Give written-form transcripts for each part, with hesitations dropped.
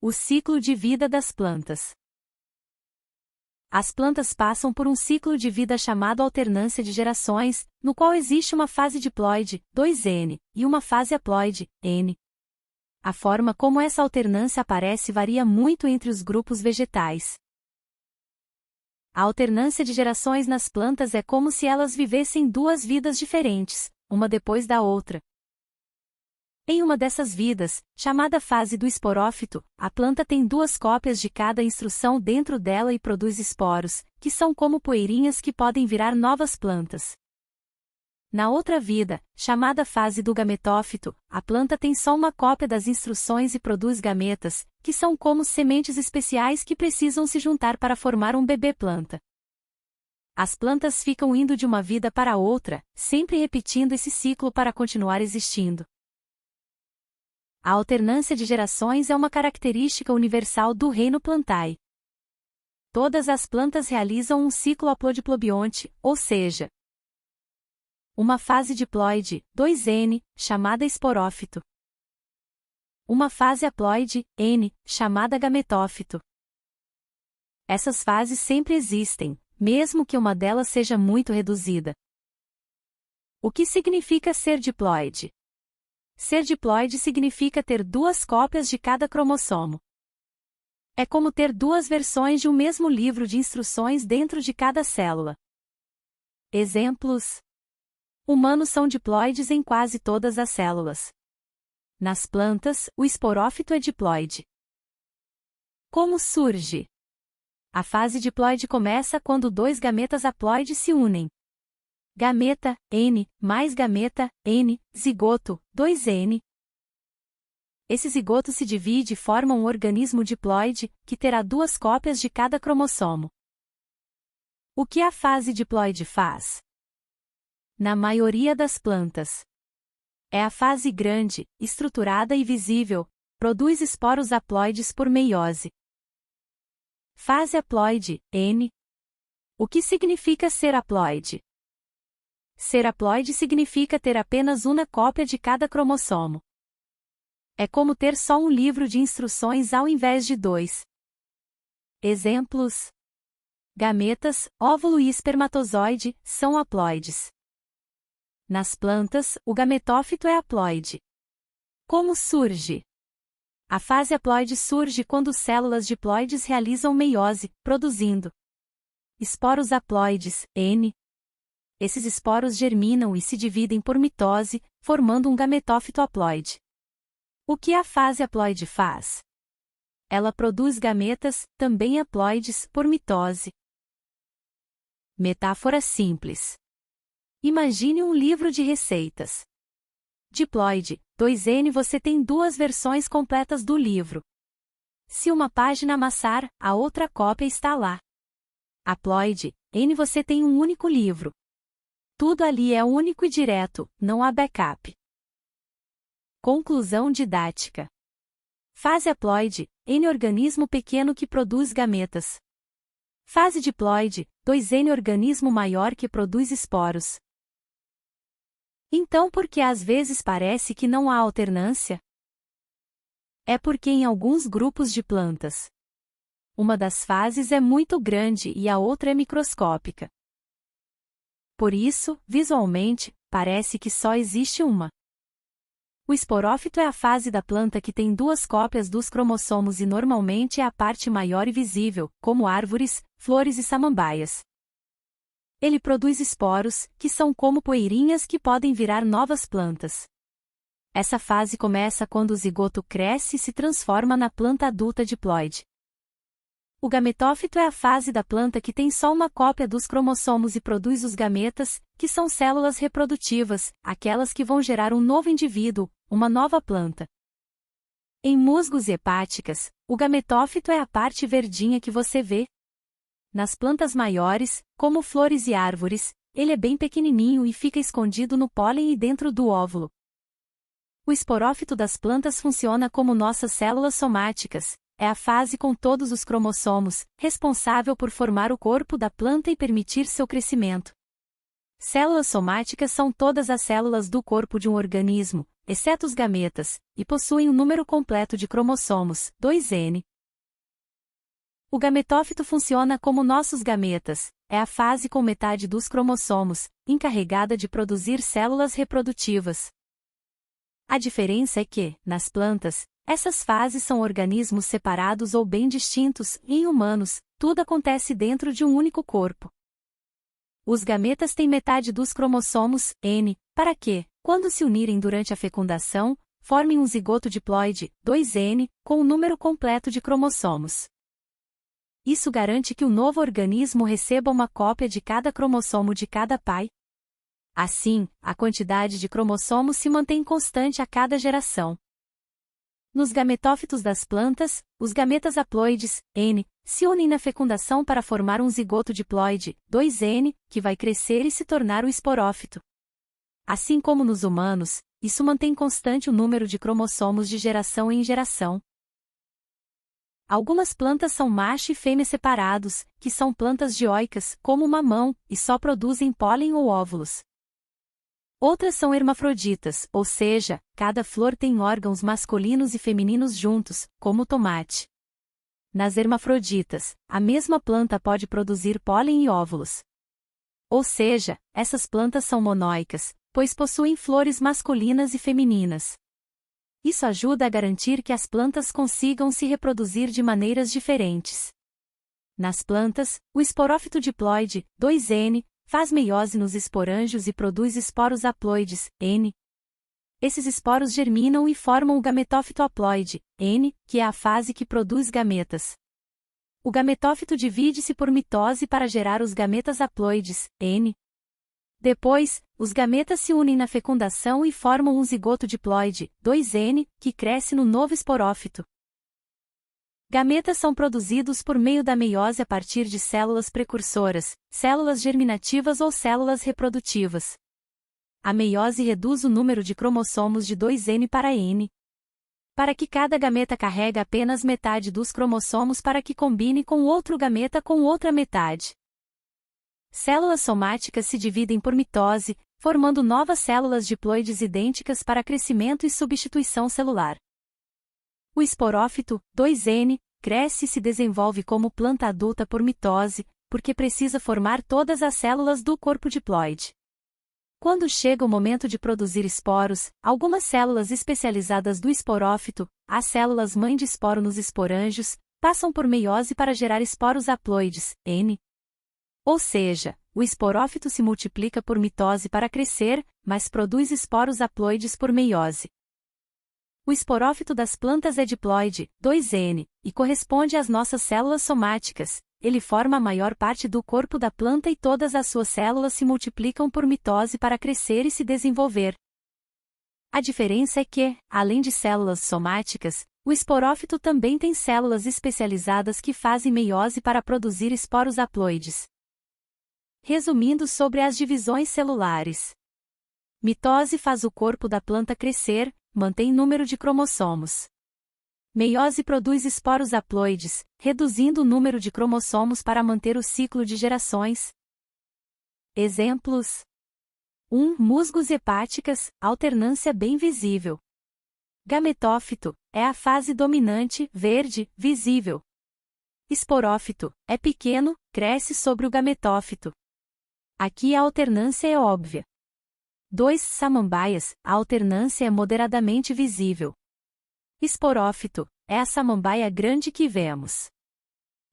O ciclo de vida das plantas. As plantas passam por um ciclo de vida chamado alternância de gerações, no qual existe uma fase diploide, 2N, e uma fase haploide, N. A forma como essa alternância aparece varia muito entre os grupos vegetais. A alternância de gerações nas plantas é como se elas vivessem duas vidas diferentes, uma depois da outra. Em uma dessas vidas, chamada fase do esporófito, a planta tem duas cópias de cada instrução dentro dela e produz esporos, que são como poeirinhas que podem virar novas plantas. Na outra vida, chamada fase do gametófito, a planta tem só uma cópia das instruções e produz gametas, que são como sementes especiais que precisam se juntar para formar um bebê planta. As plantas ficam indo de uma vida para outra, sempre repetindo esse ciclo para continuar existindo. A alternância de gerações é uma característica universal do reino Plantae. Todas as plantas realizam um ciclo haplodiplobionte, ou seja, uma fase diploide, 2N, chamada esporófito. Uma fase haploide, N, chamada gametófito. Essas fases sempre existem, mesmo que uma delas seja muito reduzida. O que significa ser diploide? Ser diploide significa ter duas cópias de cada cromossomo. É como ter duas versões de um mesmo livro de instruções dentro de cada célula. Exemplos: humanos são diploides em quase todas as células. Nas plantas, o esporófito é diploide. Como surge? A fase diploide começa quando dois gametas haploides se unem. Gameta, N, mais gameta, N, zigoto, 2N. Esse zigoto se divide e forma um organismo diploide, que terá duas cópias de cada cromossomo. O que a fase diploide faz? Na maioria das plantas, é a fase grande, estruturada e visível, produz esporos haploides por meiose. Fase haploide, N. O que significa ser haploide? Ser haploide significa ter apenas uma cópia de cada cromossomo. É como ter só um livro de instruções ao invés de dois. Exemplos: gametas, óvulo e espermatozoide, são haploides. Nas plantas, o gametófito é haploide. Como surge? A fase haploide surge quando células diploides realizam meiose, produzindo esporos haploides, N. Esses esporos germinam e se dividem por mitose, formando um gametófito haploide. O que a fase haploide faz? Ela produz gametas, também haploides, por mitose. Metáfora simples. Imagine um livro de receitas. Diploide, 2N. Você tem duas versões completas do livro. Se uma página amassar, a outra cópia está lá. Haploide, N. Você tem um único livro. Tudo ali é único e direto, não há backup. Conclusão didática. Fase haploide, N. Organismo pequeno que produz gametas. Fase diploide, 2N. Organismo maior que produz esporos. Então por que às vezes parece que não há alternância? É porque em alguns grupos de plantas, uma das fases é muito grande e a outra é microscópica. Por isso, visualmente, parece que só existe uma. O esporófito é a fase da planta que tem duas cópias dos cromossomos e normalmente é a parte maior e visível, como árvores, flores e samambaias. Ele produz esporos, que são como poeirinhas que podem virar novas plantas. Essa fase começa quando o zigoto cresce e se transforma na planta adulta diploide. O gametófito é a fase da planta que tem só uma cópia dos cromossomos e produz os gametas, que são células reprodutivas, aquelas que vão gerar um novo indivíduo, uma nova planta. Em musgos e hepáticas, o gametófito é a parte verdinha que você vê. Nas plantas maiores, como flores e árvores, ele é bem pequenininho e fica escondido no pólen e dentro do óvulo. O esporófito das plantas funciona como nossas células somáticas. É a fase com todos os cromossomos, responsável por formar o corpo da planta e permitir seu crescimento. Células somáticas são todas as células do corpo de um organismo, exceto os gametas, e possuem um número completo de cromossomos, 2N. O gametófito funciona como nossos gametas, é a fase com metade dos cromossomos, encarregada de produzir células reprodutivas. A diferença é que, nas plantas, essas fases são organismos separados ou bem distintos, e em humanos, tudo acontece dentro de um único corpo. Os gametas têm metade dos cromossomos, N, para que, quando se unirem durante a fecundação, formem um zigoto diploide, 2N, com o número completo de cromossomos. Isso garante que o novo organismo receba uma cópia de cada cromossomo de cada pai. Assim, a quantidade de cromossomos se mantém constante a cada geração. Nos gametófitos das plantas, os gametas haploides, N, se unem na fecundação para formar um zigoto diploide, 2N, que vai crescer e se tornar o esporófito. Assim como nos humanos, isso mantém constante o número de cromossomos de geração em geração. Algumas plantas são macho e fêmea separados, que são plantas dioicas, como o mamão, e só produzem pólen ou óvulos. Outras são hermafroditas, ou seja, cada flor tem órgãos masculinos e femininos juntos, como o tomate. Nas hermafroditas, a mesma planta pode produzir pólen e óvulos. Ou seja, essas plantas são monóicas, pois possuem flores masculinas e femininas. Isso ajuda a garantir que as plantas consigam se reproduzir de maneiras diferentes. Nas plantas, o esporófito diploide, 2N, faz meiose nos esporângios e produz esporos haploides, N. Esses esporos germinam e formam o gametófito haploide, N, que é a fase que produz gametas. O gametófito divide-se por mitose para gerar os gametas haploides, N. Depois, os gametas se unem na fecundação e formam um zigoto diploide, 2N, que cresce no novo esporófito. Gametas são produzidos por meio da meiose a partir de células precursoras, células germinativas ou células reprodutivas. A meiose reduz o número de cromossomos de 2N para N. Para que cada gameta carregue apenas metade dos cromossomos para que combine com outro gameta com outra metade. Células somáticas se dividem por mitose, formando novas células diploides idênticas para crescimento e substituição celular. O esporófito, 2N, cresce e se desenvolve como planta adulta por mitose, porque precisa formar todas as células do corpo diploide. Quando chega o momento de produzir esporos, algumas células especializadas do esporófito, as células-mãe de esporo nos esporângios, passam por meiose para gerar esporos haploides, N. Ou seja, o esporófito se multiplica por mitose para crescer, mas produz esporos haploides por meiose. O esporófito das plantas é diploide, 2N, e corresponde às nossas células somáticas. Ele forma a maior parte do corpo da planta e todas as suas células se multiplicam por mitose para crescer e se desenvolver. A diferença é que, além de células somáticas, o esporófito também tem células especializadas que fazem meiose para produzir esporos haploides. Resumindo sobre as divisões celulares. Mitose faz o corpo da planta crescer, mantém número de cromossomos. Meiose produz esporos haploides, reduzindo o número de cromossomos para manter o ciclo de gerações. Exemplos: 1. Musgos hepáticas, alternância bem visível. Gametófito, é a fase dominante, verde, visível. Esporófito, é pequeno, cresce sobre o gametófito. Aqui a alternância é óbvia. 2. Samambaias, a alternância é moderadamente visível. Esporófito, é a samambaia grande que vemos.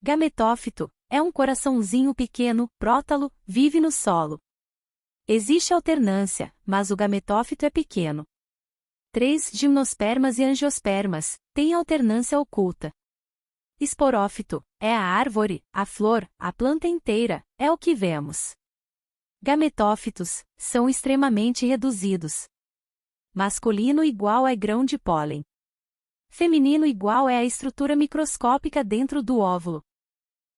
Gametófito, é um coraçãozinho pequeno, prótalo, vive no solo. Existe alternância, mas o gametófito é pequeno. 3. Gimnospermas e angiospermas, tem alternância oculta. Esporófito, é a árvore, a flor, a planta inteira, é o que vemos. Gametófitos, são extremamente reduzidos. Masculino igual é grão de pólen. Feminino igual é a estrutura microscópica dentro do óvulo.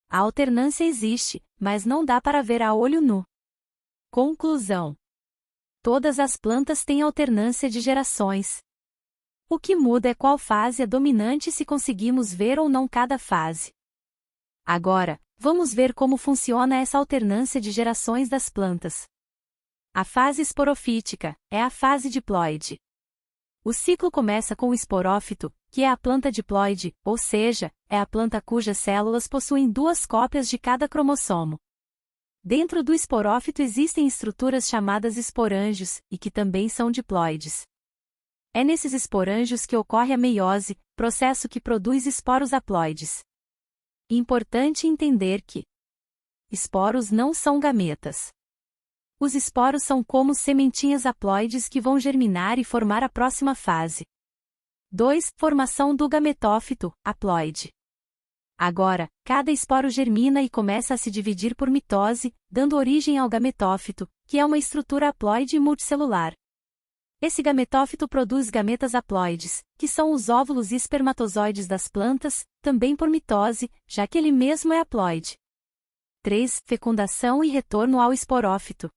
A alternância existe, mas não dá para ver a olho nu. Conclusão: todas as plantas têm alternância de gerações. O que muda é qual fase é dominante se conseguimos ver ou não cada fase. Agora, vamos ver como funciona essa alternância de gerações das plantas. A fase esporofítica é a fase diploide. O ciclo começa com o esporófito, que é a planta diploide, ou seja, é a planta cujas células possuem 2 cópias de cada cromossomo. Dentro do esporófito existem estruturas chamadas esporângios, e que também são diploides. É nesses esporângios que ocorre a meiose, processo que produz esporos haploides. Importante entender que esporos não são gametas. Os esporos são como sementinhas haploides que vão germinar e formar a próxima fase. 2. Formação do gametófito, haploide. Agora, cada esporo germina e começa a se dividir por mitose, dando origem ao gametófito, que é uma estrutura haploide multicelular. Esse gametófito produz gametas haploides, que são os óvulos e espermatozoides das plantas, também por mitose, já que ele mesmo é haploide. 3. Fecundação e retorno ao esporófito.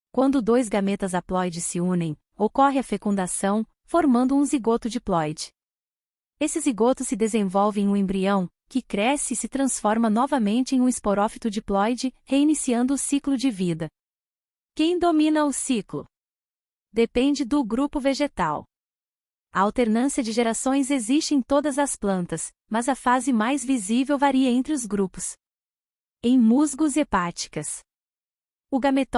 Quando 2 gametas haploides se unem, ocorre a fecundação, formando um zigoto diploide. Esse zigoto se desenvolve em um embrião, que cresce e se transforma novamente em um esporófito diploide, reiniciando o ciclo de vida. Quem domina o ciclo? Depende do grupo vegetal. A alternância de gerações existe em todas as plantas, mas a fase mais visível varia entre os grupos. Em musgos e hepáticas. O gametófito